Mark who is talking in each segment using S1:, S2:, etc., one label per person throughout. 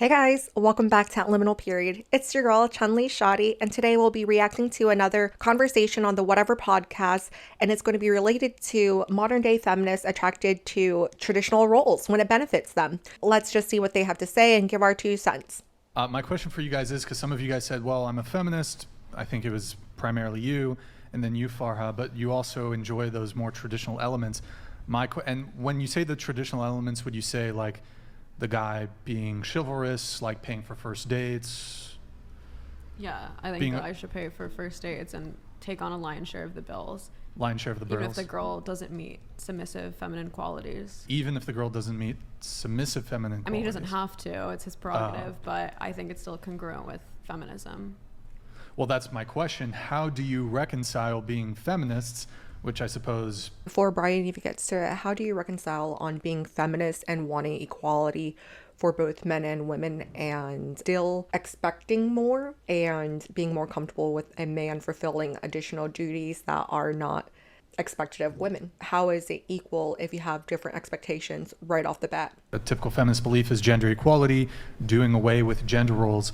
S1: Hey guys, welcome back to Liminal Period. It's your girl, Chun-Li Shadi, and today we'll be reacting to another conversation on the Whatever podcast, and it's going to be related to modern day feminists attracted to traditional roles when it benefits them. Let's just see what they have to say and give our 2 cents.
S2: My question for you guys is, because some of you guys said, well, I'm a feminist. I think it was primarily you, and then you, Farha, but you also enjoy those more traditional elements. And when you say the traditional elements, would you say like the guy being chivalrous, like paying for first dates?
S3: Yeah, I think that I should pay for first dates and take on a lion's share of the bills.
S2: Lion's share of the bills.
S3: Even if the girl doesn't meet submissive feminine qualities.
S2: Even if the girl doesn't meet submissive feminine qualities?
S3: I mean, he doesn't have to. It's his prerogative, but I think it's still congruent with feminism.
S2: Well, that's my question. How do you reconcile being feminists, which I suppose...
S1: Before Brian even gets to it, how do you reconcile on being feminist and wanting equality for both men and women and still expecting more and being more comfortable with a man fulfilling additional duties that are not expected of women? How is it equal if you have different expectations right off the bat?
S2: A typical feminist belief is gender equality, doing away with gender roles.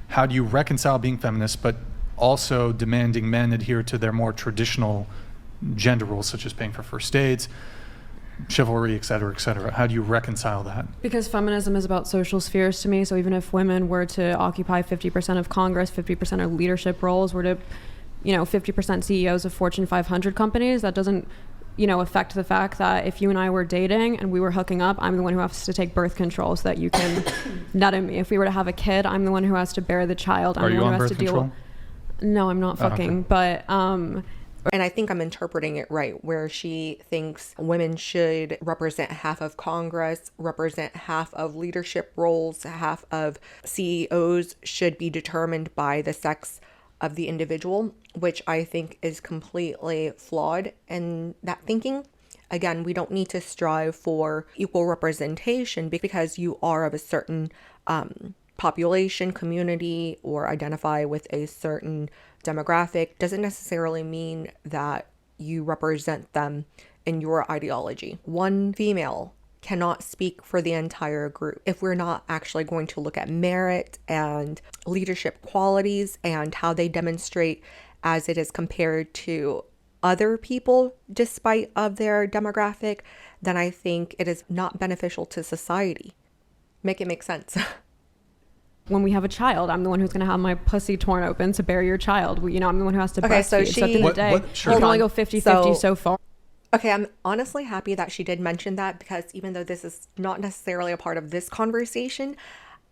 S2: How do you reconcile being feminist but also demanding men adhere to their more traditional gender roles, such as paying for first dates, chivalry, et cetera, et cetera? How do you reconcile that?
S3: Because feminism is about social spheres to me. So even if women were to occupy 50% of Congress, 50% of leadership roles, were to, 50% CEOs of Fortune 500 companies, that doesn't, affect the fact that if you and I were dating and we were hooking up, I'm the one who has to take birth control so that you can nut at me. If we were to have a kid, I'm the one who has to bear the child. I'm the one who has to deal with... No, I'm not fucking, but...
S1: And I think I'm interpreting it right, where she thinks women should represent half of Congress, represent half of leadership roles, half of CEOs should be determined by the sex of the individual, which I think is completely flawed in that thinking. Again, we don't need to strive for equal representation because you are of a certain population, community, or identify with a certain demographic. Doesn't necessarily mean that you represent them in your ideology. One female cannot speak for the entire group. If we're not actually going to look at merit and leadership qualities and how they demonstrate as it is compared to other people despite of their demographic, then I think it is not beneficial to society. Make it make sense.
S3: When we have a child, I'm the one who's going to have my pussy torn open to bear your child. I'm the one who has to breastfeed.
S1: So
S3: at the end of the day,
S2: sure.
S3: we can only go 50-50 so far.
S1: Okay, I'm honestly happy that she did mention that, because even though this is not necessarily a part of this conversation,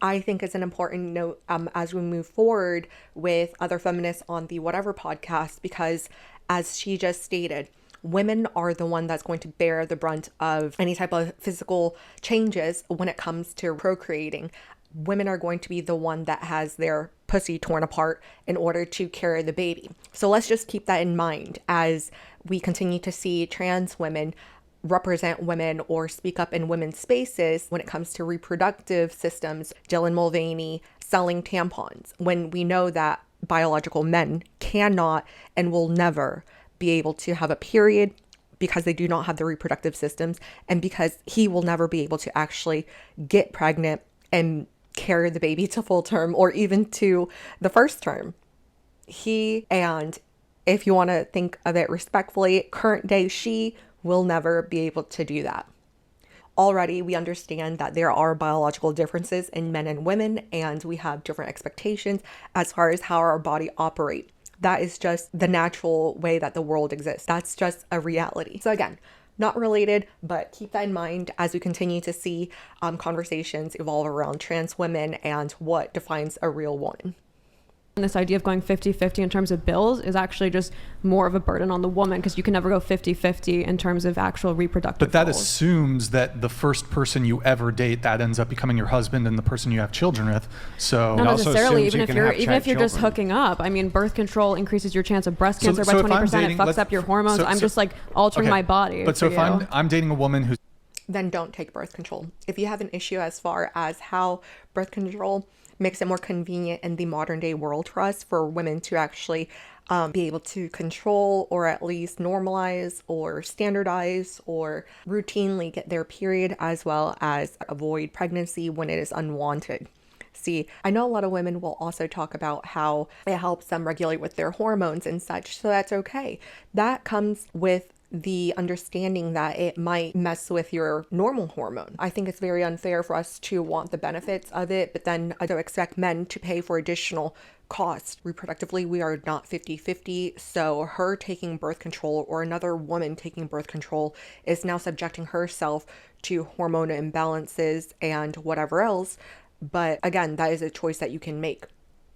S1: I think it's an important note as we move forward with other feminists on the Whatever podcast, because as she just stated, women are the one that's going to bear the brunt of any type of physical changes when it comes to procreating. Women are going to be the one that has their pussy torn apart in order to carry the baby. So let's just keep that in mind as we continue to see trans women represent women or speak up in women's spaces when it comes to reproductive systems. Dylan Mulvaney selling tampons, when we know that biological men cannot and will never be able to have a period because they do not have the reproductive systems, and because he will never be able to actually get pregnant and carry the baby to full term or even to the first term. He, and if you want to think of it respectfully, current day she will never be able to do that. Already we understand that there are biological differences in men and women, and we have different expectations as far as how our body operates. That is just the natural way that the world exists. That's just a reality. So again, not related, but keep that in mind as we continue to see conversations evolve around trans women and what defines a real woman.
S3: And this idea of going 50-50 in terms of bills is actually just more of a burden on the woman, because you can never go 50-50 in terms of actual reproductive
S2: But that
S3: roles.
S2: assumes that the first person you ever date, that ends up becoming your husband and the person you have children with. So
S3: not
S4: also
S3: necessarily,
S4: assumes
S3: even
S4: you
S3: if
S4: can
S3: you're
S4: have
S3: just
S4: children.
S3: hooking up. I mean, birth control increases your chance of breast
S2: So-
S3: cancer
S2: so
S3: by
S2: if I'm
S3: 20%.
S2: dating-
S3: It fucks
S2: let's-
S3: up your hormones.
S2: so-
S3: I'm
S2: so-
S3: just like altering my body.
S2: But so if I'm dating a woman who's...
S1: Then don't take birth control. If you have an issue as far as how birth control makes it more convenient in the modern day world for us, for women to actually be able to control or at least normalize or standardize or routinely get their period, as well as avoid pregnancy when it is unwanted. See, I know a lot of women will also talk about how it helps them regulate with their hormones and such, so that's okay. That comes with the understanding that it might mess with your normal hormone. I think it's very unfair for us to want the benefits of it, but then I don't expect men to pay for additional costs. Reproductively, we are not 50-50, so her taking birth control or another woman taking birth control is now subjecting herself to hormone imbalances and whatever else. But again, that is a choice that you can make.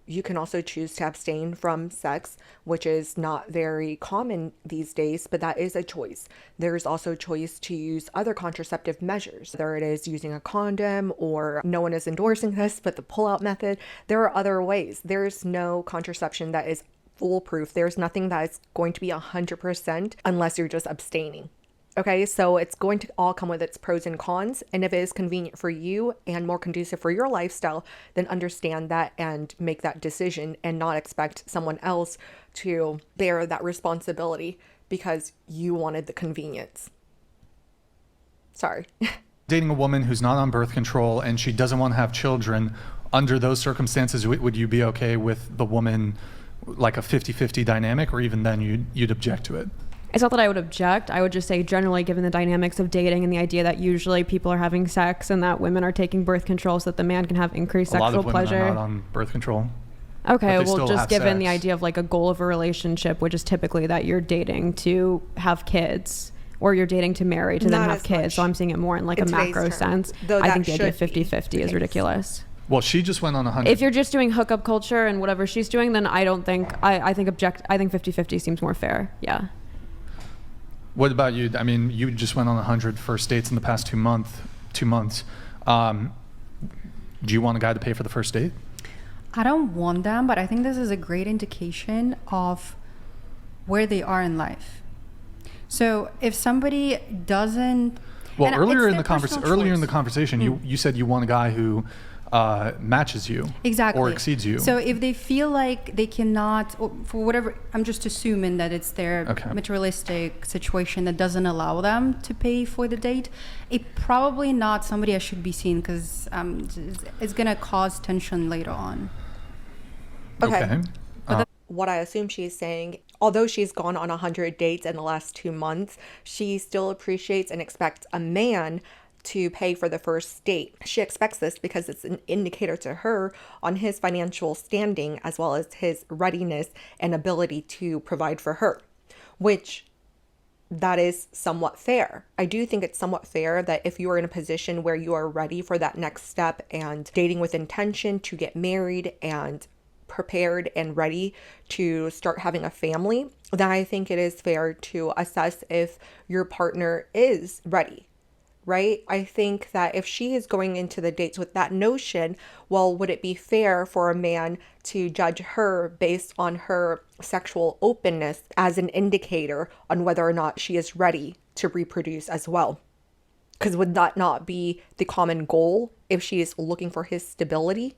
S1: You can also choose to abstain from sex, which is not very common these days, but that is a choice. There's also a choice to use other contraceptive measures, whether it is using a condom or no one is endorsing this, but the pull-out method. There are other ways. There's no contraception that is foolproof. There's nothing that is going to be 100% unless you're just abstaining. Okay, so it's going to all come with its pros and cons. And if it is convenient for you and more conducive for your lifestyle, then understand that and make that decision and not expect someone else to bear that responsibility because you wanted the convenience. Sorry.
S2: Dating a woman who's not on birth control and she doesn't want to have children, under those circumstances, would you be okay with the woman like a 50-50 dynamic, or even then you'd object to it?
S3: It's not that I would object. I would just say generally, given the dynamics of dating and the idea that usually people are having sex and that women are taking birth control so that the man can have increased sexual
S2: sexual pleasure. A lot of women are not on birth control.
S3: Okay, well, just given the idea of like a goal of a relationship, which is typically that you're dating to have kids or you're dating to marry to then have kids. So I'm seeing it more in like a macro sense. I think the idea of 50-50 is ridiculous.
S2: Well, she just went on 100.
S3: If you're just doing hookup culture and whatever she's doing, then I don't think, I think 50-50 seems more fair. Yeah.
S2: What about you? I mean, you just went on 100 first dates in the past 2 months. Do you want a guy to pay for the first date?
S4: I don't want them, but I think this is a great indication of where they are in life. So if somebody doesn't...
S2: Well, earlier in the conversation, you said you want a guy who matches you or exceeds you.
S4: So if they feel like they cannot, or for whatever, I'm just assuming that it's their materialistic situation that doesn't allow them to pay for the date, it probably not somebody I should be seeing, because it's going to cause tension later on.
S1: Okay. What I assume she's saying, although she's gone on 100 dates in the last 2 months, she still appreciates and expects a man to pay for the first date. She expects this because it's an indicator to her on his financial standing as well as his readiness and ability to provide for her, which that is somewhat fair. I do think it's somewhat fair that if you are in a position where you are ready for that next step and dating with intention to get married and prepared and ready to start having a family, then I think it is fair to assess if your partner is ready. Right? I think that if she is going into the dates with that notion, well, would it be fair for a man to judge her based on her sexual openness as an indicator on whether or not she is ready to reproduce as well? Because would that not be the common goal if she is looking for his stability?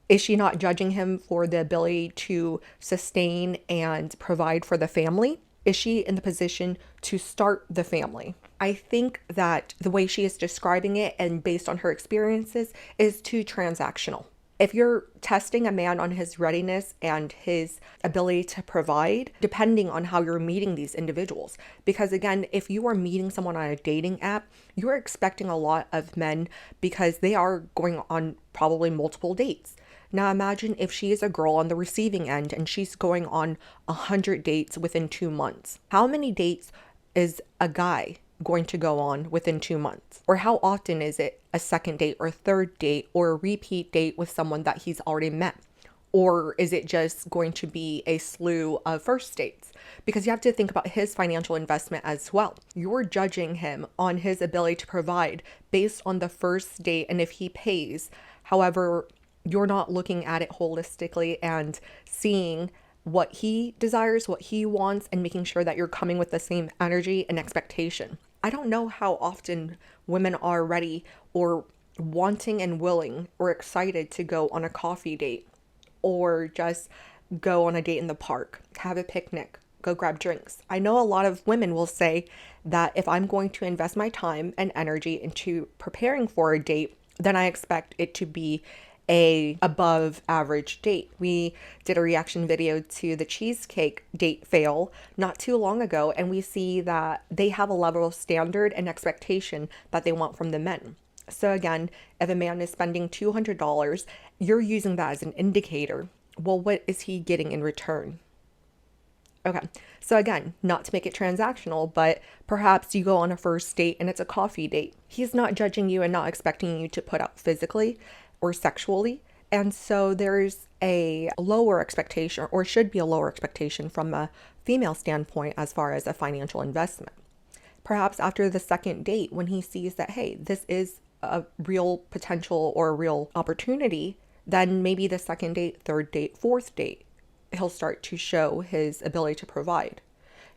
S1: Is she not judging him for the ability to sustain and provide for the family? Is she in the position to start the family? I think that the way she is describing it and based on her experiences is too transactional. If you're testing a man on his readiness and his ability to provide, depending on how you're meeting these individuals, because again, if you are meeting someone on a dating app, you're expecting a lot of men because they are going on probably multiple dates. Now imagine if she is a girl on the receiving end and she's going on 100 dates within 2 months. How many dates is a guy going to go on within 2 months? Or how often is it a second date or third date or a repeat date with someone that he's already met? Or is it just going to be a slew of first dates? Because you have to think about his financial investment as well. You're judging him on his ability to provide based on the first date and if he pays. However, you're not looking at it holistically and seeing what he desires, what he wants, and making sure that you're coming with the same energy and expectation. I don't know how often women are ready or wanting and willing or excited to go on a coffee date or just go on a date in the park, have a picnic, go grab drinks. I know a lot of women will say that if I'm going to invest my time and energy into preparing for a date, then I expect it to be a above average date. We did a reaction video to the cheesecake date fail not too long ago, and we see that they have a level of standard and expectation that they want from the men. So again, if a man is spending $200, you're using that as an indicator. Well, what is he getting in return? Okay, so again, not to make it transactional, but perhaps you go on a first date and it's a coffee date. He's not judging you and not expecting you to put out physically or sexually. And so there's a lower expectation, or should be a lower expectation from a female standpoint as far as a financial investment. Perhaps after the second date, when he sees that, hey, this is a real potential or a real opportunity, then maybe the second date, third date, fourth date, he'll start to show his ability to provide.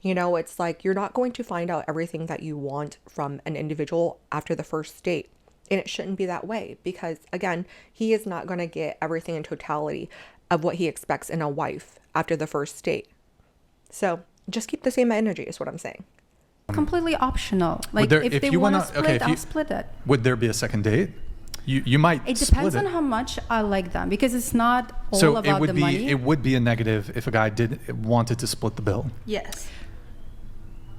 S1: You know, it's like you're not going to find out everything that you want from an individual after the first date. And it shouldn't be that way because, again, he is not going to get everything in totality of what he expects in a wife after the first date. So just keep the same energy is what I'm saying.
S4: Completely optional. Like if they want to split, I'll split it.
S2: Would there be a second date? You might.
S4: It depends on how much I like them because it's not all about the money.
S2: It would be a negative if a guy wanted to split the bill.
S4: Yes.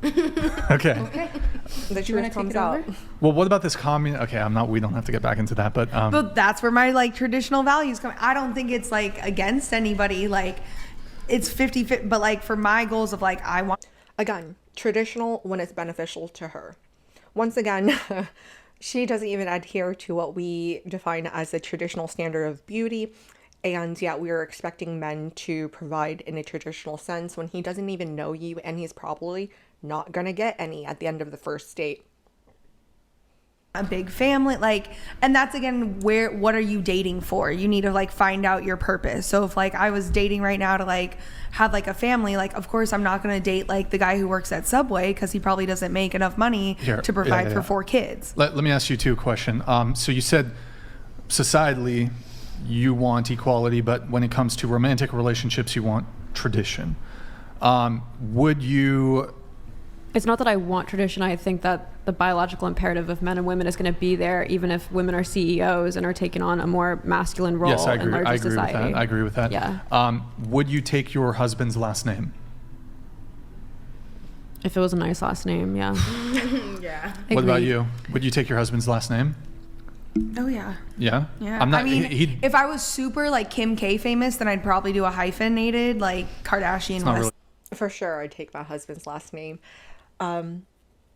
S2: Okay.
S1: The truth comes out.
S2: Well, what about this Okay, we don't have to get back into that, but
S5: But that's where my like traditional values come. I don't think it's like against anybody. Like it's 50-50, but like for my goals of like I want.
S1: Again, traditional when it's beneficial to her. Once again, she doesn't even adhere to what we define as a traditional standard of beauty. And yet we are expecting men to provide in a traditional sense when he doesn't even know you and he's probably not going to get any at the end of the first date.
S5: A big family, like, and that's again what are you dating for? You need to like find out your purpose. So if like I was dating right now to like have like a family, like of course I'm not going to date like the guy who works at Subway because he probably doesn't make enough money to provide for 4 kids.
S2: Let me ask you two a question. So you said societally you want equality, but when it comes to romantic relationships you want tradition. Would you?
S3: It's not that I want tradition. I think that the biological imperative of men and women is going to be there, even if women are CEOs and are taking on a more masculine role in larger society.
S2: I agree with that.
S3: Yeah.
S2: Would you take your husband's last name?
S3: If it was a nice last name, yeah.
S5: Yeah.
S2: What about you? Would you take your husband's last name?
S5: Oh yeah.
S2: Yeah?
S5: Yeah.
S2: I'm not,
S5: I mean, if I was super like Kim K famous, then I'd probably do a hyphenated like Kardashian West.
S2: Really.
S1: For sure, I'd take my husband's last name.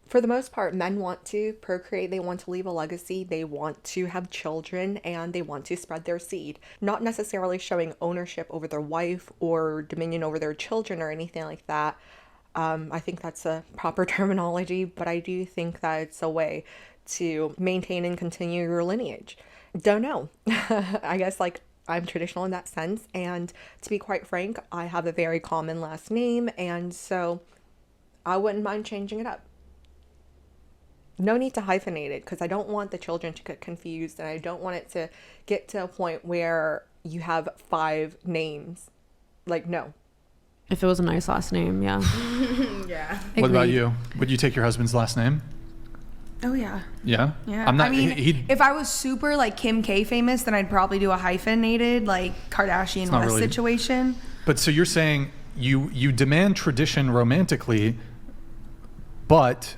S1: For the most part, men want to procreate, they want to leave a legacy, they want to have children, and they want to spread their seed. Not necessarily showing ownership over their wife or dominion over their children or anything like that. I think that's a proper terminology, but I do think that it's a way to maintain and continue your lineage. Don't know. I guess like I'm traditional in that sense, and to be quite frank, I have a very common last name, and so I wouldn't mind changing it up. No need to hyphenate it because I don't want the children to get confused and I don't want it to get to a point where you have 5 names. Like, no.
S3: If it was a nice last name, yeah.
S5: Yeah.
S2: What about you? Would you take your husband's last name?
S5: Oh yeah.
S2: Yeah?
S5: Yeah.
S2: I'm not,
S5: I mean, if I was super like Kim K famous, then I'd probably do a hyphenated like Kardashian West situation.
S2: But so you're saying you demand tradition romantically, but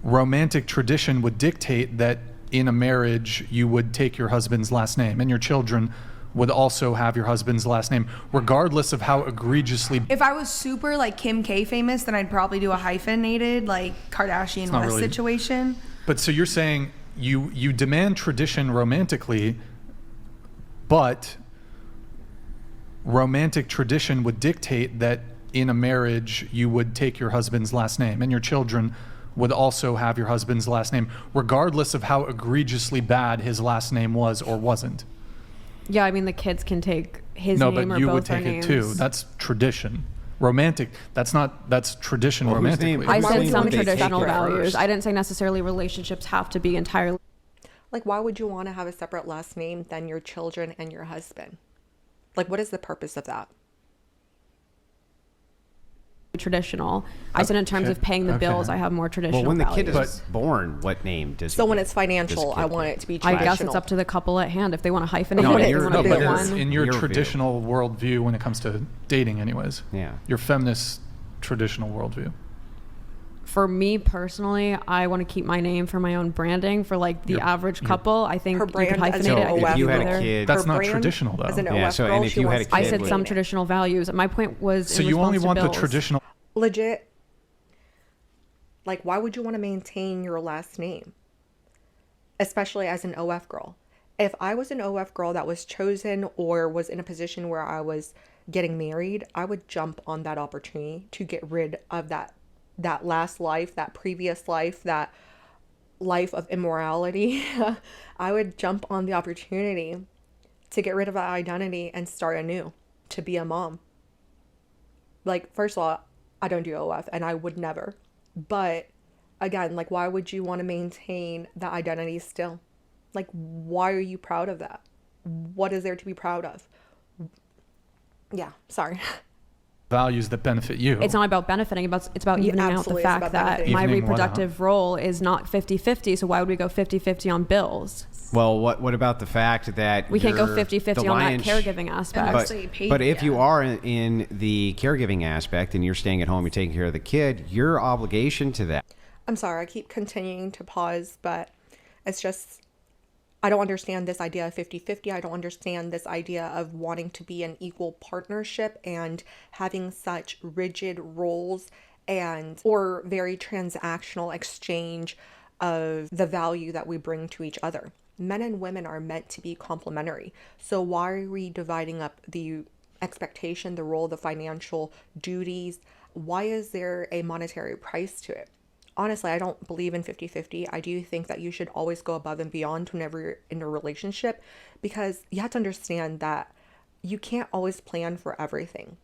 S2: romantic tradition would dictate that in a marriage you would take your husband's last name and your children would also have your husband's last name, regardless of how egregiously.
S5: If I was super like Kim K famous, then I'd probably do a hyphenated like Kardashian West situation.
S2: But so you're saying you demand tradition romantically, but romantic tradition would dictate that in a marriage you would take your husband's last name and your children would also have your husband's last name, regardless of how egregiously bad his last name was or wasn't.
S3: Yeah, I mean, the kids can take his name or both our names. No, but you would take it too.
S2: That's tradition. Romantic. That's tradition romantically.
S3: I said some traditional values. I didn't say necessarily relationships have to be entirely.
S1: Like, why would you want to have a separate last name than your children and your husband? Like, what is the purpose of that?
S3: traditional. I said in terms of paying the bills, I have more traditional
S6: Well, when the kid
S3: values.
S6: is born, what name does
S1: So when it's financial, I want it to be
S3: I
S1: traditional.
S3: guess it's up to the couple at hand if they want to hyphenate
S6: No,
S3: it. If
S6: you're-
S3: they want
S6: no,
S3: to
S6: but
S3: pick
S6: it's
S3: one.
S2: in your
S6: Your view.
S2: traditional worldview when it comes to dating anyways.
S6: Yeah.
S2: Your feminist traditional worldview.
S3: For me personally, I want to keep my name for my own branding. For like the average couple, I think
S1: Her
S3: you could
S1: brand as
S3: hyphenate
S1: an
S3: it.
S1: OF
S3: and
S6: if you had a
S3: together.
S6: kid,
S2: That's
S1: Her
S2: not
S1: brand
S2: traditional, though.
S1: As an
S6: Yeah,
S1: OF
S6: so-
S1: girl,
S6: and if
S1: she
S6: you had
S1: wants
S6: a
S1: to
S3: I
S6: kid
S3: said
S6: with-
S3: some traditional values. My point was
S2: So
S3: in
S2: you only
S3: response to
S2: want the
S3: Bill's.
S2: traditional.
S1: legit. Like, why would you want to maintain your last name? Especially as an OF girl. If I was an OF girl that was chosen or was in a position where I was getting married, I would jump on that opportunity to get rid of that last life, that previous life, that life of immorality. I would jump on the opportunity to get rid of that identity and start anew, to be a mom. Like, first of all, I don't do OF and I would never. But again, like, why would you want to maintain that identity still? Like, why are you proud of that? What is there to be proud of? Yeah, sorry.
S2: Values that benefit you.
S3: It's not about benefiting, it's about evening out the
S1: Absolutely, it's
S3: fact
S1: about
S3: that
S1: benefiting.
S3: my
S2: Evening what out?
S3: reproductive role is not 50-50, so why would we go 50-50 on bills?
S6: well, what about the fact that
S3: We can't go
S6: you're
S3: 50-50
S6: the
S3: on that
S6: lion's-
S3: caregiving aspect.
S5: Unless
S6: But,
S5: they paid-
S6: but if you
S5: yeah.
S6: are in the caregiving aspect and you're staying at home, you're taking care of the kid, your obligation to that.
S1: I'm sorry, I keep continuing to pause, but it's just, I don't understand this idea of 50-50. I don't understand this idea of wanting to be an equal partnership and having such rigid roles and or very transactional exchange of the value that we bring to each other. Men and women are meant to be complementary. So why are we dividing up the expectation, the role, the financial duties? Why is there a monetary price to it? Honestly, I don't believe in 50-50. I do think that you should always go above and beyond whenever you're in a relationship, because you have to understand that you can't always plan for everything.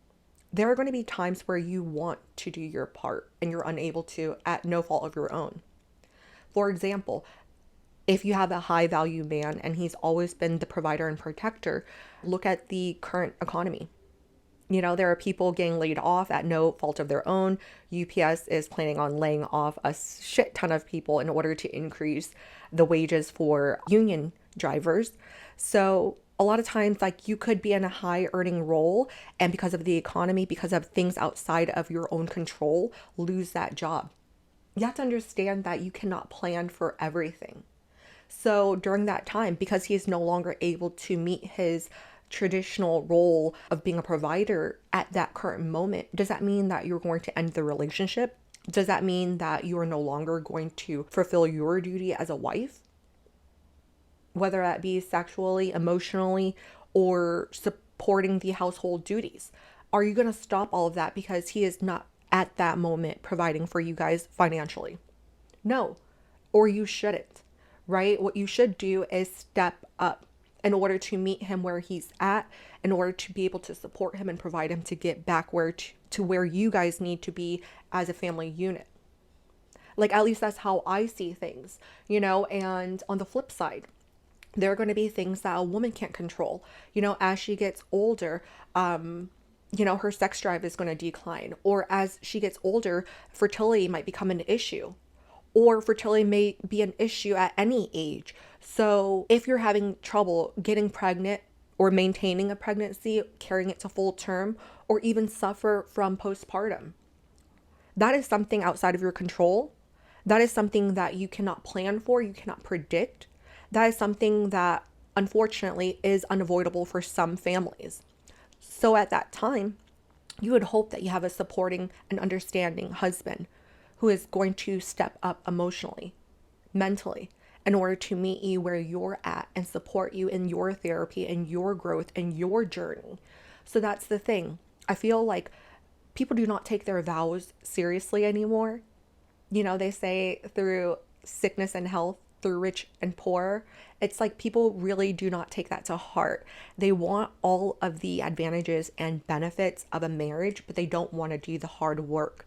S1: There are going to be times where you want to do your part and you're unable to at no fault of your own. For example, if you have a high value man and he's always been the provider and protector, look at the current economy. You know, there are people getting laid off at no fault of their own. UPS is planning on laying off a shit ton of people in order to increase the wages for union drivers. So a lot of times, like, you could be in a high earning role and because of the economy, because of things outside of your own control, lose that job. You have to understand that you cannot plan for everything. So during that time, because he is no longer able to meet his traditional role of being a provider at that current moment, does that mean that you're going to end the relationship? Does that mean that you are no longer going to fulfill your duty as a wife? Whether that be sexually, emotionally, or supporting the household duties. Are you going to stop all of that because he is not at that moment providing for you guys financially? No, or you shouldn't, right? What you should do is step up in order to meet him where he's at, in order to be able to support him and provide him to get back to where you guys need to be as a family unit. Like, at least that's how I see things, you know. And on the flip side, there are going to be things that a woman can't control. You know, as she gets older, you know, her sex drive is going to decline. Or as she gets older, fertility might become an issue. Or fertility may be an issue at any age. So if you're having trouble getting pregnant or maintaining a pregnancy, carrying it to full term, or even suffer from postpartum, that is something outside of your control. That is something that you cannot plan for, you cannot predict. That is something that unfortunately is unavoidable for some families. So at that time, you would hope that you have a supporting and understanding husband who is going to step up emotionally, mentally, in order to meet you where you're at and support you in your therapy and your growth and your journey. So that's the thing. I feel like people do not take their vows seriously anymore. You know, they say through sickness and health, through rich and poor. It's like people really do not take that to heart. They want all of the advantages and benefits of a marriage, but they don't want to do the hard work.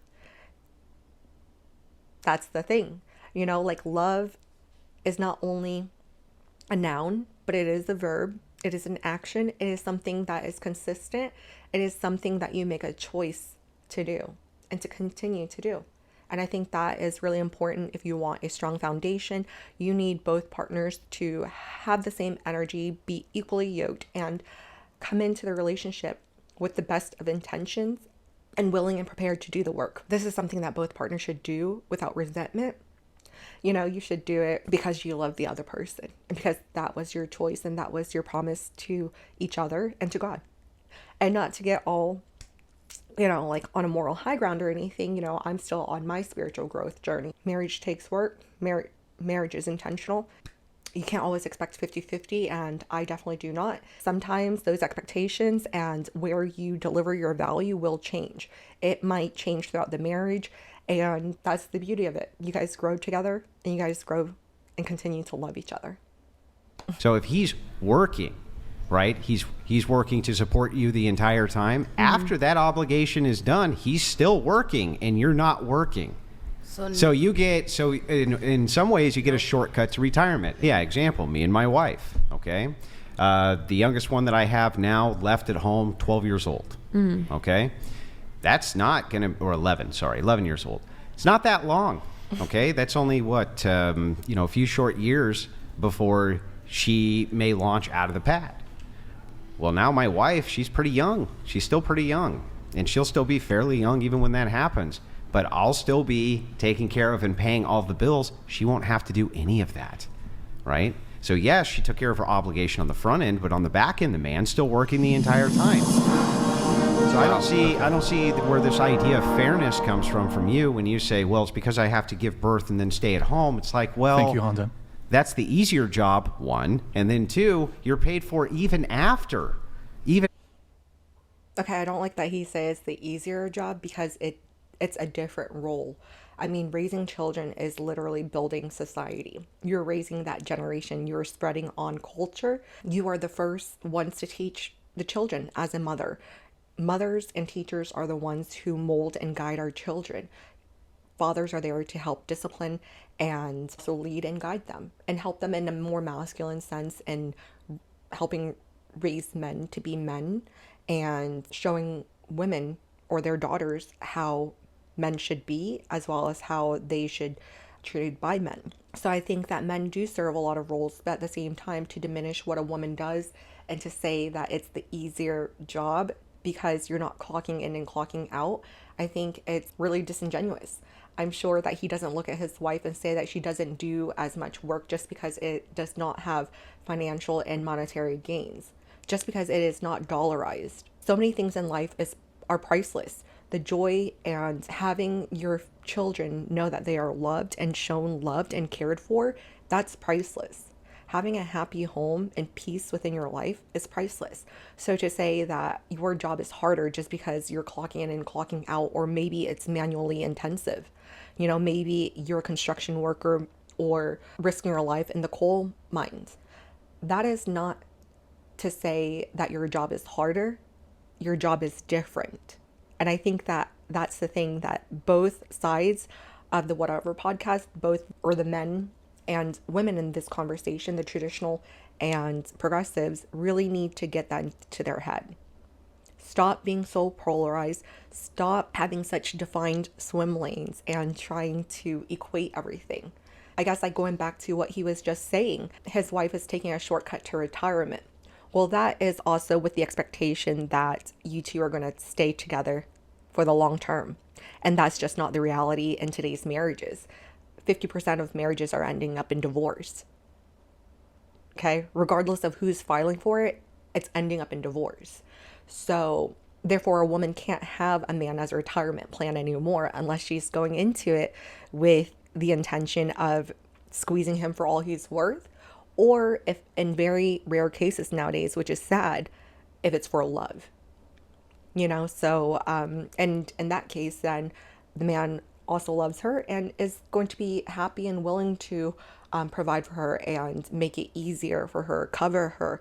S1: That's the thing. You know, like, love is not only a noun, but it is a verb. It is an action. It is something that is consistent. It is something that you make a choice to do. and to continue to do. And I think that is really important. If you want a strong foundation, you need both partners to have the same energy, be equally yoked, and come into the relationship with the best of intentions and willing and prepared to do the work. This is something that both partners should do without resentment. You know, you should do it because you love the other person and because that was your choice and that was your promise to each other and to God. And not to get all, you know, like on a moral high ground or anything. You know, I'm still on my spiritual growth journey. Marriage takes work. Marriage is intentional. You can't always expect 50-50, and I definitely do not. Sometimes those expectations and where you deliver your value will change. It might change throughout the marriage, and that's the beauty of it. You guys grow together, and you guys grow and continue to love each other.
S6: So if he's working, right, he's working to support you the entire time. Mm-hmm. After that obligation is done, he's still working, and you're not working. So you get, in some ways you get a shortcut to retirement. Yeah, example, me and my wife, okay? The youngest one that I have now left at home, 12 years old, okay? That's not going to, or 11 years old. It's not that long, okay? That's only what, a few short years before she may launch out of the pad. Well, now my wife, she's pretty young. She's still pretty young, and she'll still be fairly young even when that happens. But I'll still be taking care of and paying all the bills. She won't have to do any of that, right? So yes, she took care of her obligation on the front end, but on the back end, the man's still working the entire time. So I don't see where this idea of fairness comes from you when you say, well, it's because I have to give birth and then stay at home. It's like, well,
S2: thank you, Honda.
S6: That's the easier job, one, and then two, you're paid for even after.
S1: Okay, I don't like that he says the easier job because it's a different role. I mean, raising children is literally building society. You're raising that generation. You're spreading on culture. You are the first ones to teach the children as a mother. Mothers and teachers are the ones who mold and guide our children. Fathers are there to help discipline and to lead and guide them and help them in a more masculine sense and helping raise men to be men and showing women or their daughters how men should be, as well as how they should be treated by men. So I think that men do serve a lot of roles, but at the same time, to diminish what a woman does and to say that it's the easier job because you're not clocking in and clocking out, I think it's really disingenuous. I'm sure that he doesn't look at his wife and say that she doesn't do as much work just because it does not have financial and monetary gains, just because it is not dollarized. So many things in life are priceless. The joy and having your children know that they are loved and shown loved and cared for, that's priceless. Having a happy home and peace within your life is priceless. So to say that your job is harder just because you're clocking in and clocking out, or maybe it's manually intensive, maybe you're a construction worker or risking your life in the coal mines. That is not to say that your job is harder. Your job is different. And I think that that's the thing that both sides of the Whatever podcast, or the men and women in this conversation, the traditional and progressives, really need to get that into their head. Stop being so polarized. Stop having such defined swim lanes and trying to equate everything. I guess going back to what he was just saying, his wife is taking a shortcut to retirement. Well, that is also with the expectation that you two are going to stay together for the long term. And that's just not the reality in today's marriages. 50% of marriages are ending up in divorce. Okay? Regardless of who's filing for it, it's ending up in divorce. So therefore, a woman can't have a man as a retirement plan anymore unless she's going into it with the intention of squeezing him for all he's worth, or if in very rare cases nowadays, which is sad, if it's for love. So and in that case, then the man also loves her and is going to be happy and willing to provide for her and make it easier for her, cover her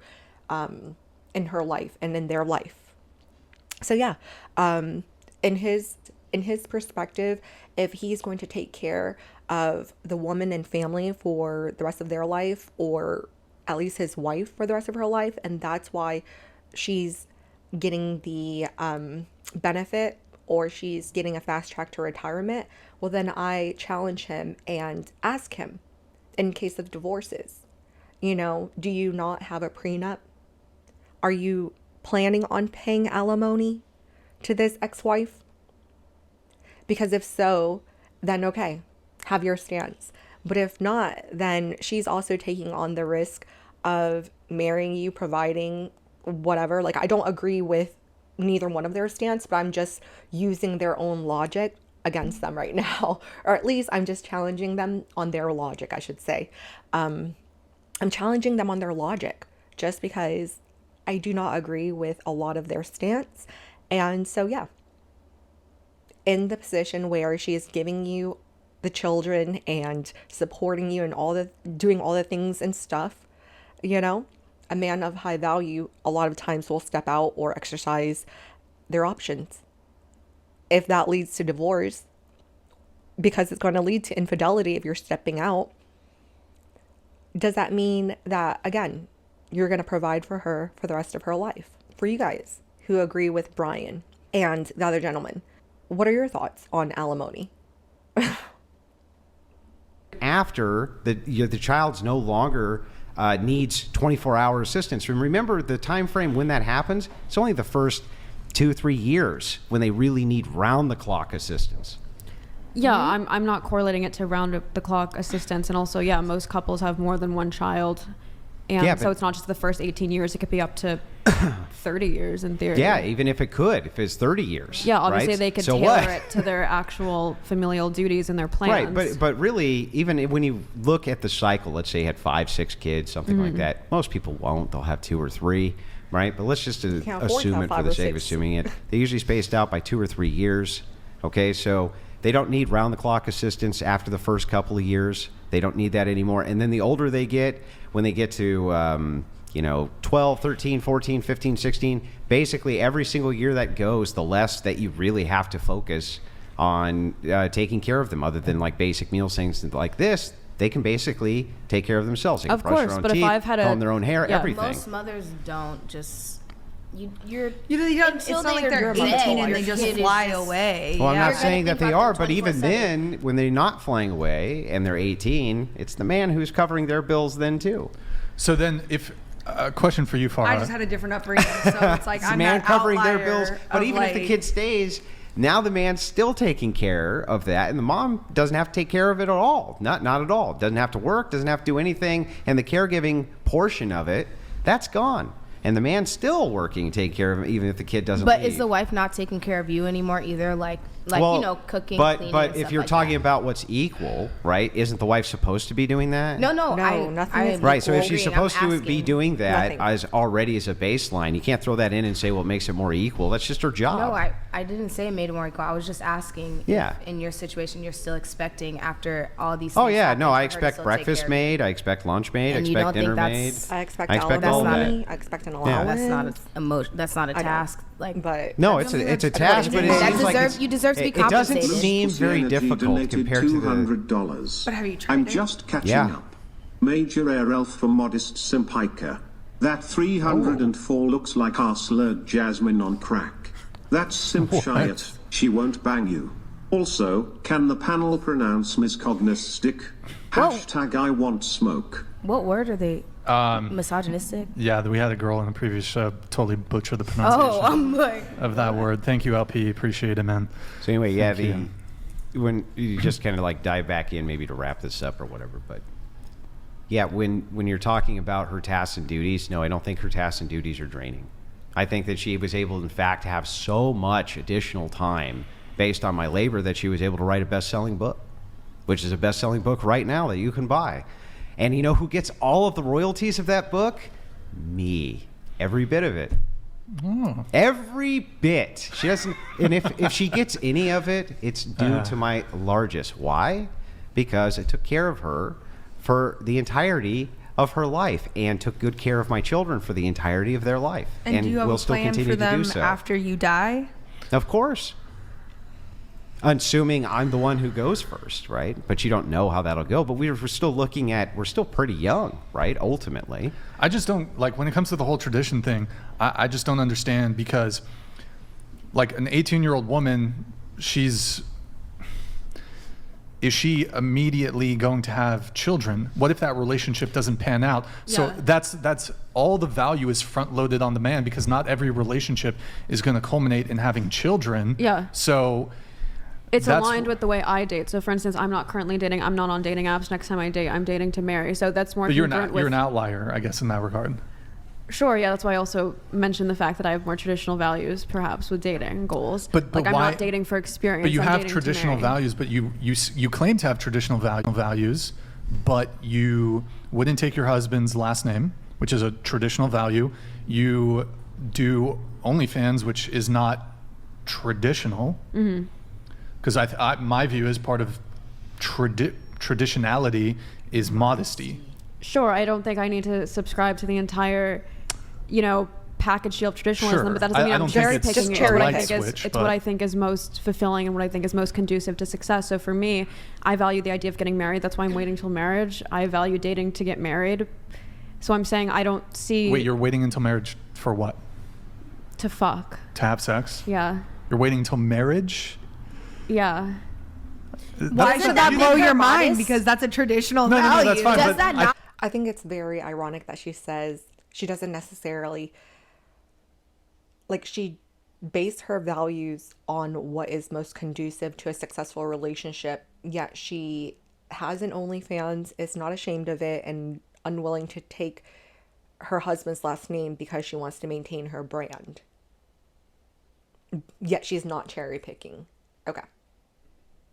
S1: in her life and in their life. So yeah, in his perspective, if he's going to take care of the woman and family for the rest of their life, or at least his wife for the rest of her life, and that's why she's getting the benefit or she's getting a fast track to retirement, well, then I challenge him and ask him, in case of divorces, do you not have a prenup? Are you planning on paying alimony to this ex-wife? Because if so, then okay, have your stance. But if not, then she's also taking on the risk of marrying you, providing whatever. Like, I don't agree with neither one of their stance, but I'm just using their own logic against them right now. Or at least I'm just challenging them on their logic, I should say. I'm challenging them on their logic just because I do not agree with a lot of their stance. And so, yeah, in the position where she is giving you the children and supporting you and doing all the things and stuff, a man of high value a lot of times will step out or exercise their options. If that leads to divorce, because it's going to lead to infidelity if you're stepping out, does that mean that, again, you're going to provide for her for the rest of her life? For you guys who agree with Brian and the other gentleman, what are your thoughts on alimony?
S6: After the child's no longer needs 24-hour assistance. And remember the time frame when that happens, it's only the first 2-3 years when they really need round-the-clock assistance.
S3: Yeah, I'm not correlating it to round-the-clock assistance. And also, yeah, most couples have more than one child. And
S6: yeah,
S3: so it's not just the first 18 years. It could be up to 30 years in theory.
S6: Yeah, even if it's 30 years.
S3: Yeah, obviously
S6: right?
S3: they could
S6: so
S3: tailor it to their actual familial duties and their plans.
S6: Right, but really, even when you look at the cycle, let's say you had 5-6 kids, something like that. Most people won't. They'll have 2 or 3, right? But let's just assume it for the sake of assuming it. They usually spaced out by 2 or 3 years. Okay, so they don't need round-the-clock assistance after the first couple of years. They don't need that anymore. And then the older they get, when they get to 12, 13, 14, 15, 16, basically every single year that goes, the less that you really have to focus on taking care of them, other than like basic meals, things like this. They can basically take care of themselves. They can brush their own teeth,
S3: if I've had
S6: comb their own hair, everything.
S7: Most mothers don't just...
S5: It's not like they're 18 and they just fly away.
S6: Well, I'm not saying that they are, but even then, when they're not flying away and they're 18, it's the man who's covering their bills then too.
S2: So then, if a question for you, Farah.
S5: I just had a different upbringing, so it's like
S6: it's
S5: I'm
S6: the man
S5: that
S6: covering their
S5: outlier
S6: bills. But even if the kid stays, now the man's still taking care of that, and the mom doesn't have to take care of it at all. Not at all. Doesn't have to work. Doesn't have to do anything, and the caregiving portion of it, that's gone. And the man's still working, taking care of him, even if the kid doesn't
S7: But
S6: leave.
S7: is the wife not taking care of you anymore either? Like cooking,
S6: but,
S7: cleaning,
S6: But
S7: and
S6: if
S7: stuff
S6: you're
S7: like
S6: talking
S7: that?
S6: about what's equal, right? Isn't the wife supposed to be doing that?
S7: No,
S1: nothing is
S6: Right, so if she's
S7: equal.
S6: supposed to be doing that
S1: Nothing.
S6: as already as a baseline, you can't throw that in and say, well, it makes it more equal. That's just her job.
S7: No, I didn't say it made it more equal. I was just asking
S6: Yeah.
S7: if in your situation you're still expecting after all these
S6: Oh
S7: things
S6: yeah,
S7: happen
S6: no,
S7: for
S6: I
S7: her to
S6: expect
S7: still take
S6: breakfast
S7: care of
S6: made, I expect lunch made, I
S7: And you
S6: expect
S7: don't think
S6: dinner made.
S7: that's-
S1: I expect
S6: all of
S1: alimony.
S6: that.
S1: I expect an
S7: you.
S1: allowance.
S7: That's not an emotion. That's not a
S1: I know.
S7: task. Like,
S1: But
S6: No, it's a task, but it
S7: That
S6: seems like
S7: deserve- you deserve to be
S6: it doesn't
S7: compensated.
S6: seem very
S8: Energy
S6: difficult
S8: donated
S6: compared to the.
S8: $200.
S5: But have you tried
S8: I'm
S5: it?
S8: just catching
S6: Yeah.
S8: up. Major air elf for modest Simpika. That 304 looks like our slurred Jasmine on crack. That's Simp Shiat. She won't bang you. Also, can the panel pronounce miscognistic? Hashtag I want smoke.
S7: what word are they? Misogynistic.
S2: Yeah, we had a girl in the previous show totally butcher the pronunciation
S7: Oh, I'm like,
S2: of that word. Thank you, LP. Appreciate it, man.
S6: So anyway, yeah,
S2: Thank
S6: when you just kind of like dive back in, maybe to wrap this up or whatever, but yeah, when you're talking about her tasks and duties, no, I don't think her tasks and duties are draining. I think that she was able, in fact, to have so much additional time based on my labor that she was able to write a best-selling book, which is a best-selling book right now that you can buy. And you know who gets all of the royalties of that book? Me. Every bit of it.
S2: Oh.
S6: Every bit. She doesn't, and if she gets any of it, it's due to my largest. Why? Because I took care of her for the entirety of her life and took good care of my children for the entirety of their life.
S5: And do you have
S6: will
S5: a
S6: still
S5: plan
S6: continue
S5: for them
S6: to do so.
S5: after you die?
S6: Of course. Assuming I'm the one who goes first, right? But you don't know how that'll go. But we're still we're still pretty young, right? Ultimately.
S2: I just don't, like, when it comes to the whole tradition thing, I just don't understand, because like an 18-year-old woman, is she immediately going to have children? What if that relationship doesn't pan out? So
S3: Yeah.
S2: that's all the value is front loaded on the man, because not every relationship is going to culminate in having children.
S3: Yeah.
S2: So
S3: It's
S2: that's-
S3: aligned with the way I date. So for instance, I'm not currently dating. I'm not on dating apps. Next time I date, I'm dating to marry. So that's more
S2: But you're
S3: congruent
S2: you're
S3: with-
S2: an outlier, I guess, in that regard.
S3: Sure, yeah, that's why I also mentioned the fact that I have more traditional values, perhaps, with dating goals.
S2: But
S3: like I'm
S2: why-
S3: not dating for experience.
S2: But you
S3: I'm
S2: have
S3: dating to
S2: traditional
S3: marry.
S2: values, but you claim to have traditional values, but you wouldn't take your husband's last name, which is a traditional value. You do OnlyFans, which is not traditional. Because my view is part of traditionality is modesty.
S3: Sure, I don't think I need to subscribe to the entire, package deal of traditionalism,
S2: Sure.
S3: but that doesn't mean
S2: I
S3: I'm
S2: don't think
S3: cherry
S2: it's
S3: picking.
S1: just
S3: It's
S1: cherry
S3: what I
S1: pick.
S3: think
S2: Switch,
S3: it's
S2: but-
S3: what I think is most fulfilling and what I think is most conducive to success. So for me, I value the idea of getting married. That's why I'm waiting till marriage. I value dating to get married. So I'm saying I don't see
S2: Wait, you're waiting until marriage for what?
S3: to fuck.
S2: To have sex?
S3: Yeah.
S2: You're waiting until marriage?
S3: Yeah.
S5: Why
S1: Doesn't
S5: should
S1: that
S5: that blow
S1: make her
S5: your mind?
S1: modest?
S5: Because that's a traditional
S2: No,
S5: value.
S2: that's fine.
S7: Does
S2: but
S7: that not?
S1: I think it's very ironic that she says she doesn't necessarily, like, she based her values on what is most conducive to a successful relationship, yet she has an OnlyFans, is not ashamed of it, and unwilling to take her husband's last name because she wants to maintain her brand. Yet she's not cherry picking. Okay.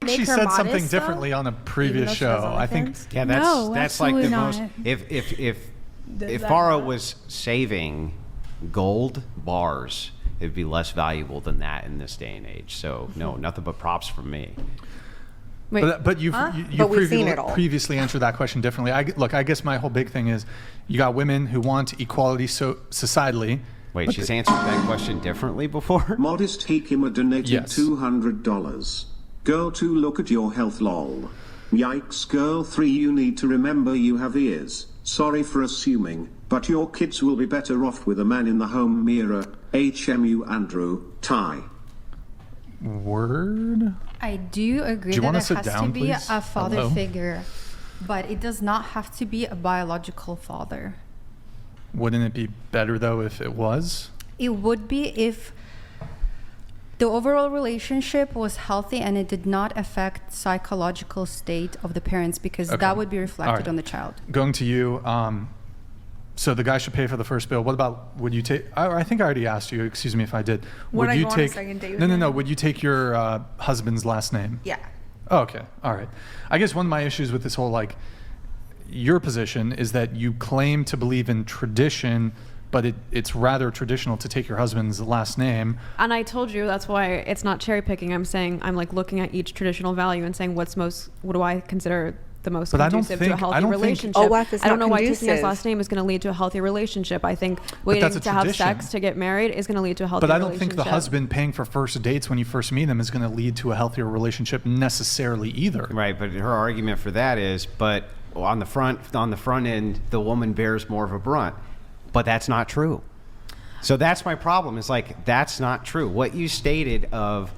S2: she
S7: Make her
S2: said something
S7: modest, though?
S2: differently on a
S7: Even
S2: previous
S7: though she has
S2: show. I think
S7: OnlyFans?
S6: Yeah,
S5: No,
S6: that's like the
S5: absolutely
S6: most.
S5: not.
S6: If Farah was saving gold bars, it'd be less valuable than that in this day and age. So no, nothing but props from me.
S3: Wait.
S2: But you
S1: But we've seen it all.
S2: previously answered that question differently. I guess my whole big thing is you got women who want equality societally.
S6: Wait, she's answered that question differently before?
S8: Modest Hikima donated
S2: Yes.
S8: $200. Girl 2, look at your health, lol. Yikes. Girl 3, you need to remember you have ears. Sorry for assuming, but your kids will be better off with a man in the home mirror. HMU Andrew, Ty.
S2: Word?
S4: I do agree
S2: Do you
S4: that
S2: wanna
S4: it
S2: sit
S4: has
S2: down,
S4: to be
S2: please?
S4: a father
S2: Hello?
S4: figure, but it does not have to be a biological father.
S2: Wouldn't it be better though if it was?
S4: It would be if the overall relationship was healthy and it did not affect psychological state of the parents, because
S2: Okay.
S4: that would be reflected
S2: All right.
S4: on the child.
S2: Going to you. So the guy should pay for the first bill. What about, would you take, I think I already asked you, excuse me if I did.
S5: Would I
S2: you
S5: go on a second date with
S2: no,
S5: him?
S2: would you take your husband's last name?
S5: Yeah.
S2: Oh, okay. All right. I guess one of my issues with this whole, like, your position is that you claim to believe in tradition, but it's rather traditional to take your husband's last name.
S3: And I told you that's why it's not cherry picking. I'm saying I'm like looking at each traditional value and saying what do I consider the most
S2: But I don't
S3: conducive to a
S2: think- I
S3: healthy
S2: don't think-
S3: relationship.
S1: OF is
S3: I don't
S1: not
S3: know why taking
S1: conducive.
S3: his last name is going to lead to a healthy relationship. I think waiting
S2: that's a
S3: to have
S2: tradition.
S3: sex to get married is going to lead to a healthy
S2: But I
S3: relationship.
S2: don't think the husband paying for first dates when you first meet them is going to lead to a healthier relationship necessarily either.
S6: Right, but her argument for that is, but on the front end, the woman bears more of a brunt. But that's not true. So that's my problem. It's like, that's not true. What you stated of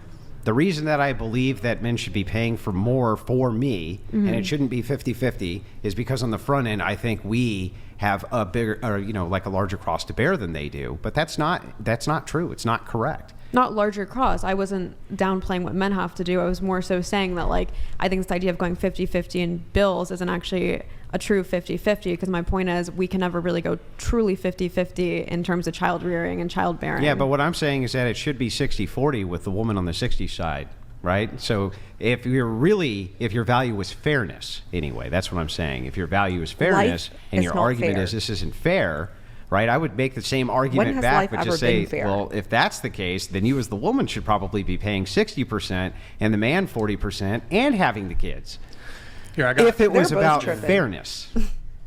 S6: the reason that I believe that men should be paying for more for me, and it shouldn't be 50-50, is because on the front end, I think we have a bigger, or, like a larger cross to bear than they do. But that's not true. It's not correct.
S3: Not larger cross. I wasn't downplaying what men have to do. I was more so saying that, like, I think this idea of going 50-50 in bills isn't actually a true 50-50, because my point is we can never really go truly 50-50 in terms of child rearing and child bearing.
S6: Yeah, but what I'm saying is that it should be 60-40 with the woman on the 60 side, right? So if your value is fairness, anyway, that's what I'm saying. If your value is fairness and
S1: is
S6: your
S1: not
S6: argument
S1: fair.
S6: is this isn't fair, right? I would make the same
S1: When
S6: argument
S1: has
S6: back,
S1: life
S6: but
S1: ever
S6: just say,
S1: been fair?
S6: well, if that's the case, then you as the woman should probably be paying 60% and the man 40% and having the kids.
S2: Here, I got
S6: If it was
S1: They're both
S6: about
S1: tripping.
S6: fairness.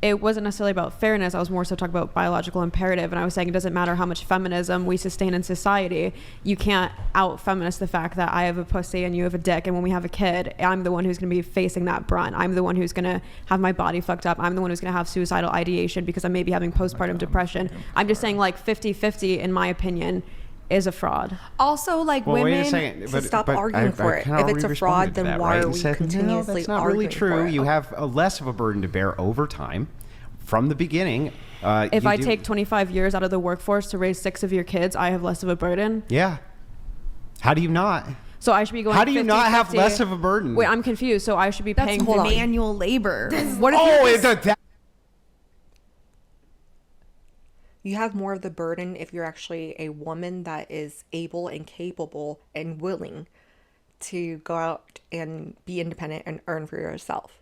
S3: It wasn't necessarily about fairness. I was more so talking about biological imperative. And I was saying it doesn't matter how much feminism we sustain in society. You can't out-feminist the fact that I have a pussy and you have a dick. And when we have a kid, I'm the one who's going to be facing that brunt. I'm the one who's going to have my body fucked up. I'm the one who's going to have suicidal ideation because I may be having postpartum depression. I'm just saying, like, 50-50, in my opinion, is a fraud.
S5: Also, like
S6: Well, wait a
S5: women.
S6: second.
S1: So stop arguing for it.
S6: kinda
S1: If it's a
S6: already
S1: fraud,
S6: responded to
S1: then
S6: that,
S1: why
S6: right?
S1: are
S6: And
S1: we
S6: said,
S1: continuously
S6: no, that's not really
S1: arguing for
S6: true.
S1: it?
S6: You have a less of a burden to bear over time. From the beginning,
S3: If I take 25 years out of the workforce to raise 6 of your kids, I have less of a burden.
S6: Yeah. How do you not?
S3: So I should be going.
S6: How do you
S3: 50,
S6: not have
S3: 50.
S6: less of a burden?
S3: Wait, I'm confused. So I should be
S5: That's
S3: paying.
S5: manual labor. What if
S6: Oh,
S5: you're
S6: it's
S5: just-
S6: a.
S1: You have more of the burden if you're actually a woman that is able and capable and willing to go out and be independent and earn for yourself.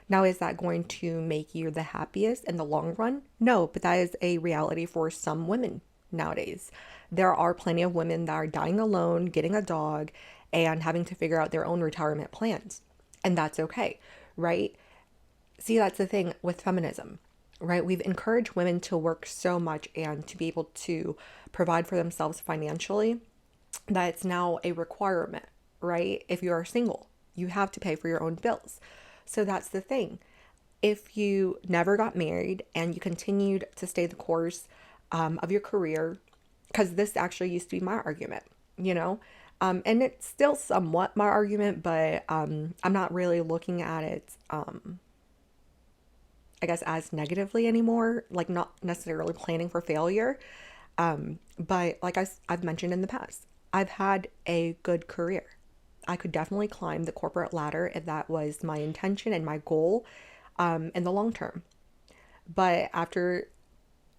S1: Now, is that going to make you the happiest in the long run? No, but that is a reality for some women nowadays. There are plenty of women that are dying alone, getting a dog, and having to figure out their own retirement plans. And that's okay, right? See, that's the thing with feminism, right? We've encouraged women to work so much and to be able to provide for themselves financially that it's now a requirement, right? If you are single, you have to pay for your own bills. So that's the thing. If you never got married and you continued to stay the course of your career, because this actually used to be my argument, you know, and it's still somewhat my argument, but I'm not really looking at it, I guess, as negatively anymore, like not necessarily planning for failure. But like I've mentioned in the past, I've had a good career. I could definitely climb the corporate ladder if that was my intention and my goal in the long term. But after,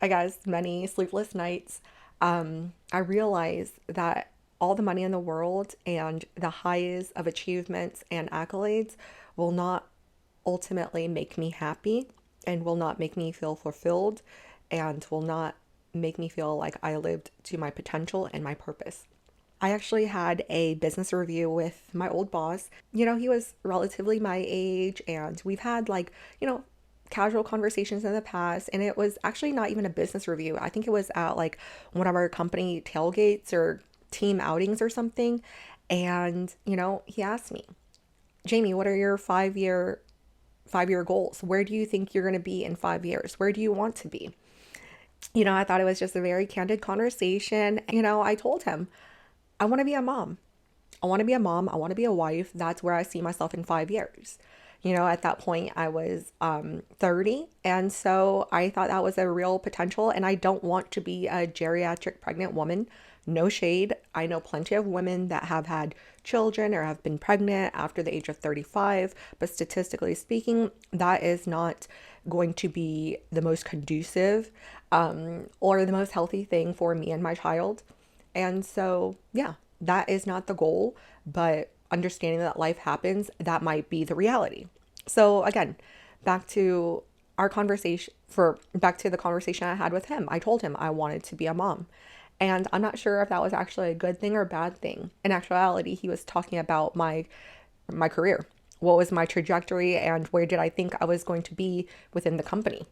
S1: I guess, many sleepless nights, I realized that all the money in the world and the highs of achievements and accolades will not ultimately make me happy and will not make me feel fulfilled and will not make me feel like I lived to my potential and my purpose. I actually had a business review with my old boss. You know, he was relatively my age and we've had casual conversations in the past, and it was actually not even a business review. I think it was at like one of our company tailgates or team outings or something. And, he asked me, Jamie, what are your five-year goals? Where do you think you're going to be in 5 years? Where do you want to be? I thought it was just a very candid conversation. I told him, I want to be a mom. I want to be a mom. I want to be a wife. That's where I see myself in 5 years. At that point I was 30. And so I thought that was a real potential. And I don't want to be a geriatric pregnant woman. No shade. I know plenty of women that have had children or have been pregnant after the age of 35. But statistically speaking, that is not going to be the most conducive or the most healthy thing for me and my child. And so, yeah, that is not the goal, but understanding that life happens, that might be the reality. So again, back to the conversation I had with him. I told him I wanted to be a mom. And I'm not sure if that was actually a good thing or a bad thing. In actuality, he was talking about my career. What was my trajectory and where did I think I was going to be within the company?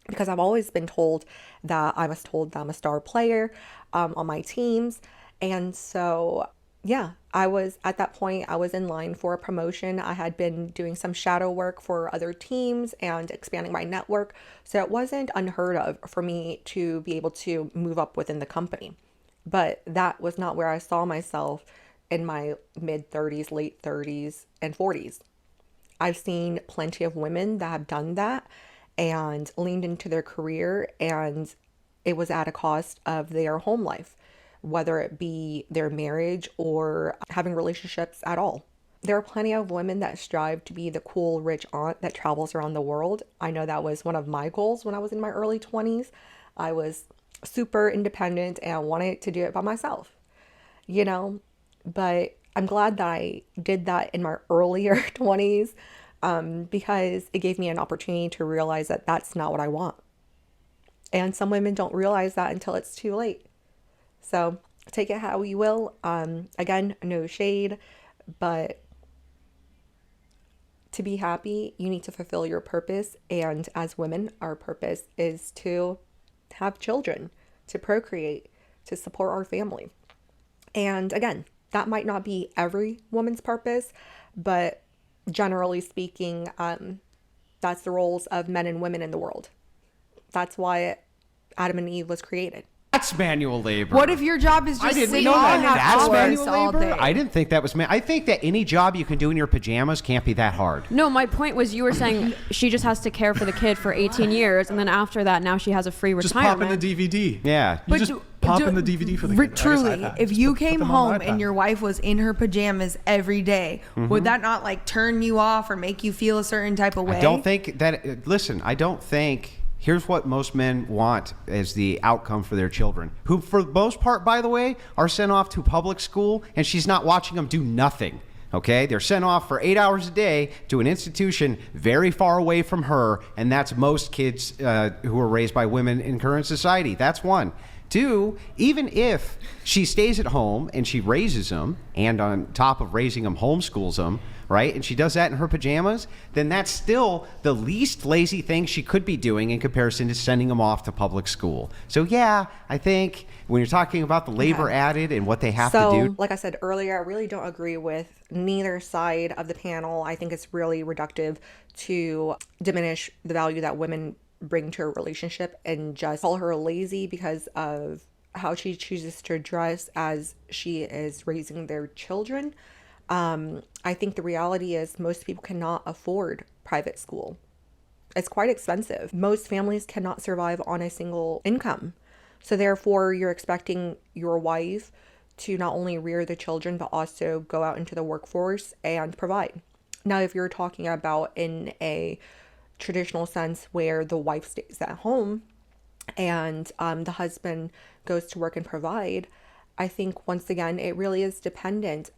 S1: Because I've always been told that I'm a star player on my teams. And so, yeah, I was at that point, I was in line for a promotion. I had been doing some shadow work for other teams and expanding my network. So it wasn't unheard of for me to be able to move up within the company. But that was not where I saw myself in my mid 30s, late 30s, and 40s. I've seen plenty of women that have done that and leaned into their career, and it was at a cost of their home life, whether it be their marriage or having relationships at all. There are plenty of women that strive to be the cool, rich aunt that travels around the world. I know that was one of my goals when I was in my early 20s. I was super independent and I wanted to do it by myself, but I'm glad that I did that in my earlier 20s because it gave me an opportunity to realize that that's not what I want. And some women don't realize that until it's too late. So take it how you will. Again, no shade, but to be happy, you need to fulfill your purpose. And as women, our purpose is to have children, to procreate, to support our family. And again, that might not be every woman's purpose, but generally speaking, that's the roles of men and women in the world. That's why Adam and Eve was created.
S6: That's manual labor.
S5: What if your job is just sitting
S6: know
S5: in an
S6: that's
S5: office
S6: manual
S5: all
S6: labor.
S5: day?
S6: I didn't think that was. I think that any job you can do in your pajamas can't be that hard.
S3: No, my point was you were saying she just has to care for the kid for 18 years, and then after that, now she has a free
S2: Just
S3: retirement.
S2: pop in the DVD.
S6: Yeah.
S2: You just pop in the DVD for the kid.
S5: Truly, if
S2: Just
S5: you
S2: put
S5: came
S2: them on
S5: home
S2: the
S5: and
S2: iPad.
S5: your wife was in her pajamas every day, would that not like turn you off or make you feel a certain type of way?
S6: I don't think that. Listen, I don't think. Here's what most men want as the outcome for their children, who, for the most part, by the way, are sent off to public school, and she's not watching them do nothing. Okay, they're sent off for 8 hours a day to an institution very far away from her, and that's most kids who are raised by women in current society. That's one. Two, even if she stays at home and she raises them, and on top of raising them, homeschools them, right? And she does that in her pajamas, then that's still the least lazy thing she could be doing in comparison to sending them off to public school. So yeah, I think when you're talking about the labor added and what they have to do.
S1: Like I said earlier, I really don't agree with neither side of the panel. I think it's really reductive to diminish the value that women bring to a relationship and just call her lazy because of how she chooses to dress as she is raising their children. I think the reality is most people cannot afford private school. It's quite expensive. Most families cannot survive on a single income. So therefore, you're expecting your wife to not only rear the children, but also go out into the workforce and provide. Now, if you're talking about in a traditional sense where the wife stays at home and the husband goes to work and provide, I think once again, it really is dependent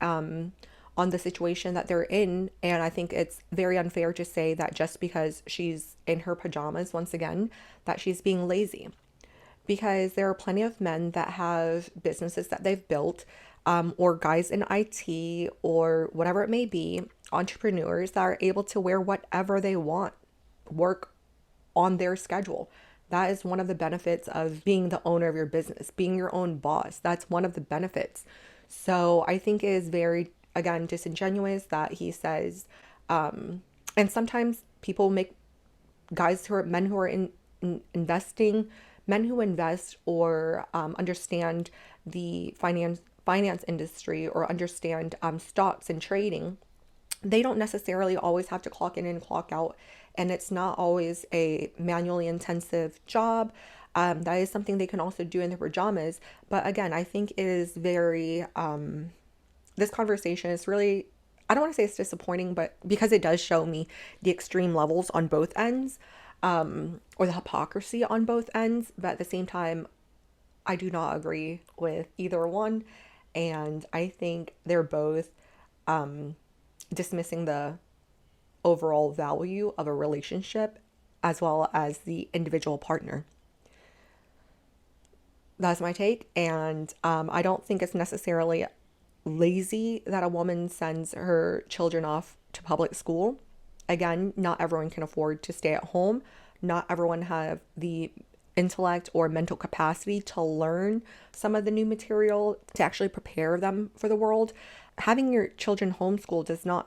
S1: on the situation that they're in. And I think it's very unfair to say that just because she's in her pajamas, once again, that she's being lazy. Because there are plenty of men that have businesses that they've built, or guys in IT or whatever it may be, entrepreneurs that are able to wear whatever they want, work on their schedule. That is one of the benefits of being the owner of your business, being your own boss. That's one of the benefits. So I think it is very, again, disingenuous that he says, and sometimes people make guys who are men who are investing, men who invest or understand the finance industry or understand stocks and trading, they don't necessarily always have to clock in and clock out. And it's not always a manually intensive job. That is something they can also do in their pajamas. But again, I think it is very, this conversation is really, I don't want to say it's disappointing, but because it does show me the extreme levels on both ends, or the hypocrisy on both ends. But at the same time, I do not agree with either one. And I think they're both dismissing the overall value of a relationship as well as the individual partner. That's my take. And I don't think it's necessarily lazy that a woman sends her children off to public school. Again, not everyone can afford to stay at home. Not everyone have the intellect or mental capacity to learn some of the new material to actually prepare them for the world. Having your children homeschooled does not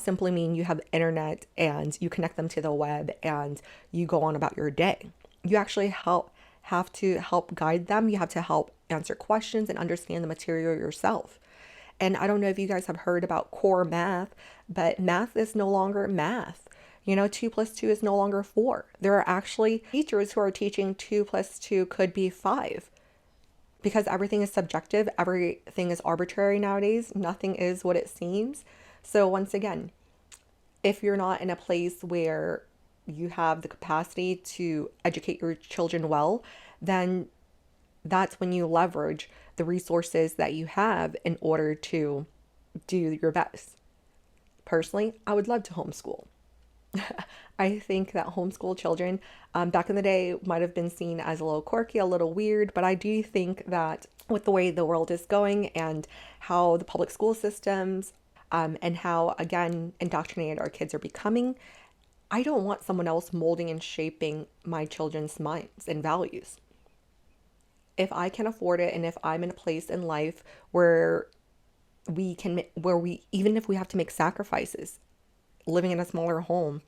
S1: simply mean you have internet and you connect them to the web and you go on about your day. You actually have to help guide them. You have to help answer questions and understand the material yourself. And I don't know if you guys have heard about core math, but math is no longer math. 2 + 2 is no longer 4. There are actually teachers who are teaching 2 + 2 could be 5. Because everything is subjective, everything is arbitrary nowadays. Nothing is what it seems. So once again, if you're not in a place where you have the capacity to educate your children well, then that's when you leverage the resources that you have in order to do your best. Personally, I would love to homeschool. I think that homeschool children back in the day might have been seen as a little quirky, a little weird, but I do think that with the way the world is going and how the public school systems and how, again, indoctrinated our kids are becoming, I don't want someone else molding and shaping my children's minds and values. If I can afford it and if I'm in a place in life where even if we have to make sacrifices, living in a smaller home,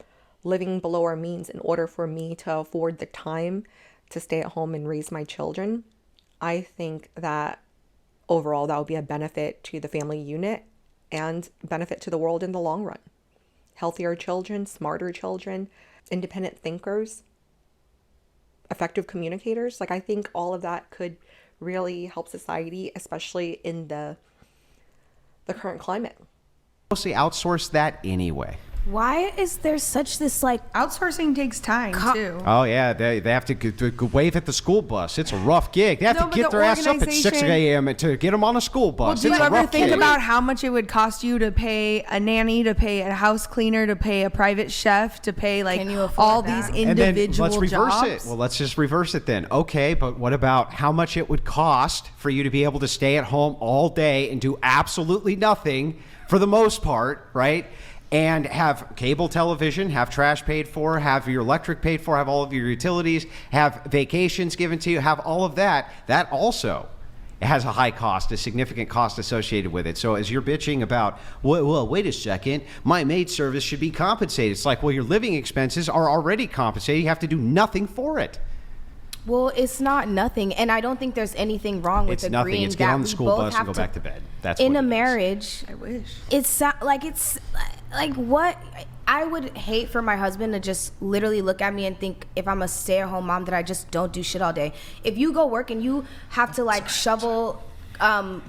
S1: living below our means in order for me to afford the time to stay at home and raise my children, I think that overall that would be a benefit to the family unit and benefit to the world in the long run. Healthier children, smarter children, independent thinkers, effective communicators. Like, I think all of that could really help society, especially in the current climate.
S6: Mostly outsource that anyway.
S7: Why is there such this like
S5: Outsourcing takes time too.
S6: Oh yeah, they have to wave at the school bus. It's a rough gig. They have
S5: No,
S6: to
S5: but
S6: get
S5: the
S6: their ass up at 6
S5: organization-
S6: a.m. to get them on a school
S5: Well,
S6: bus.
S5: do you
S6: It's a
S5: ever
S6: rough
S5: think
S6: gig.
S5: about how much it would cost you to pay a nanny, to pay a house cleaner, to pay a private chef, to pay like
S7: Can you afford
S5: all
S7: that?
S5: these
S6: And then
S5: individual
S6: let's reverse
S5: jobs?
S6: it. Well, let's just reverse it then. Okay, but what about how much it would cost for you to be able to stay at home all day and do absolutely nothing for the most part, right? And have cable television, have trash paid for, have your electric paid for, have all of your utilities, have vacations given to you, have all of that. That also has a high cost, a significant cost associated with it. So as you're bitching about, well, wait a second, my maid service should be compensated. It's like, well, your living expenses are already compensated. You have to do nothing for it.
S7: Well, it's not nothing, and I don't think there's anything wrong with
S6: It's
S7: agreeing
S6: nothing. It's
S7: that
S6: get on the
S7: we
S6: school
S7: both
S6: bus and
S7: have
S6: go back to bed. That's
S7: in
S6: what
S7: a
S6: it is.
S7: marriage.
S5: I wish.
S7: It's like what I would hate for my husband to just literally look at me and think if I'm a stay-at-home mom that I just don't do shit all day. If you go work and you have to like shovel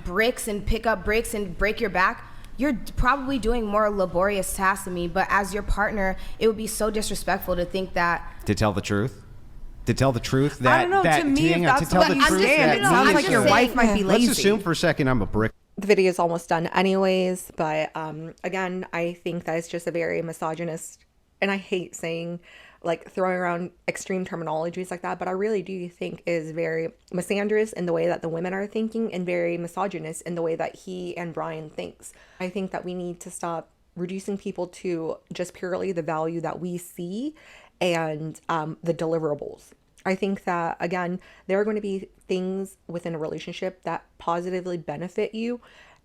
S7: bricks and pick up bricks and break your back, you're probably doing more laborious tasks than me. But as your partner, it would be so disrespectful to think that.
S6: To tell the truth? To tell the truth that
S5: I don't know.
S6: that
S5: To me,
S6: hang
S5: if
S6: on,
S5: that's
S6: to tell
S5: what
S6: the
S5: you
S6: truth
S5: stand,
S6: that
S5: it sounds
S7: I'm
S5: like
S7: just
S5: your
S7: saying-
S5: wife might be lazy.
S6: Let's assume for a second I'm a brick.
S1: The video is almost done anyways, but again, I think that it's just a very misogynist, and I hate saying, like, throwing around extreme terminologies like that, but I really do think is very misandrous in the way that the women are thinking and very misogynist in the way that he and Brian thinks. I think that we need to stop reducing people to just purely the value that we see and the deliverables. I think that, again, there are going to be things within a relationship that positively benefit you,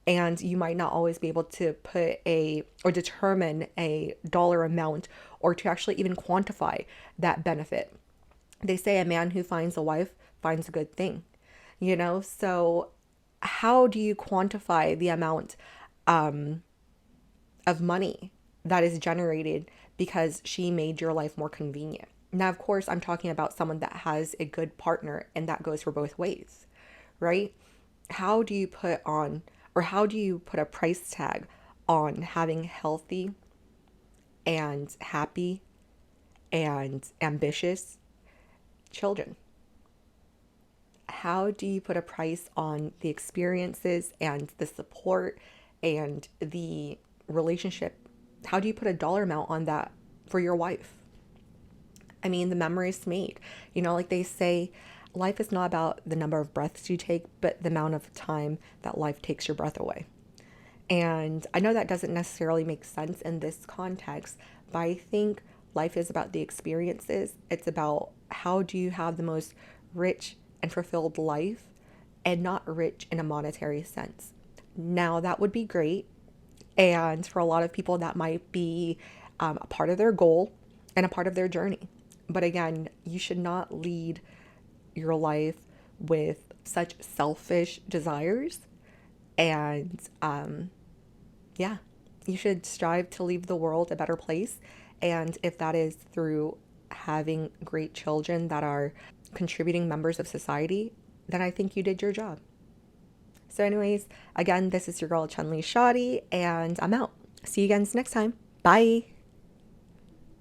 S1: and you might not always be able to put or determine a dollar amount or to actually even quantify that benefit. They say a man who finds a wife finds a good thing, so how do you quantify the amount of money that is generated because she made your life more convenient? Now, of course, I'm talking about someone that has a good partner, and that goes for both ways, right? How do you put a price tag on having healthy and happy and ambitious children? How do you put a price on the experiences and the support and the relationship? How do you put a dollar amount on that for your wife? I mean, the memories made, like they say, life is not about the number of breaths you take, but the amount of time that life takes your breath away. And I know that doesn't necessarily make sense in this context, but I think life is about the experiences. It's about how do you have the most rich and fulfilled life, and not rich in a monetary sense. Now, that would be great. And for a lot of people, that might be a part of their goal and a part of their journey. But again, you should not lead your life with such selfish desires. And you should strive to leave the world a better place. And if that is through having great children that are contributing members of society, then I think you did your job. So anyways, again, this is your girl Chun-Li Shoddy, and I'm out. See you guys next time. Bye.